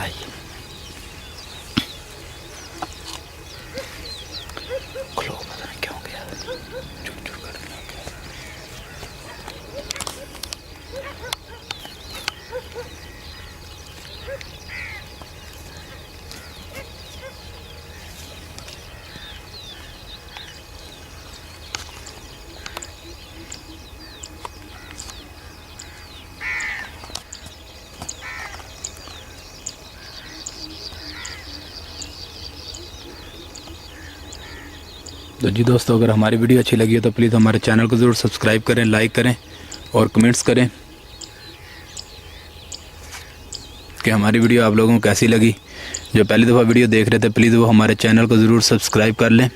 भाई। खुलो, पता नहीं क्यों गया, चुप चुप करने लग गया। तो जी दोस्तों, अगर हमारी वीडियो अच्छी लगी हो तो प्लीज़ हमारे चैनल को ज़रूर सब्सक्राइब करें, लाइक करें और कमेंट्स करें कि हमारी वीडियो आप लोगों को कैसी लगी। जो पहली दफ़ा वीडियो देख रहे थे प्लीज़ वो हमारे चैनल को ज़रूर सब्सक्राइब कर लें।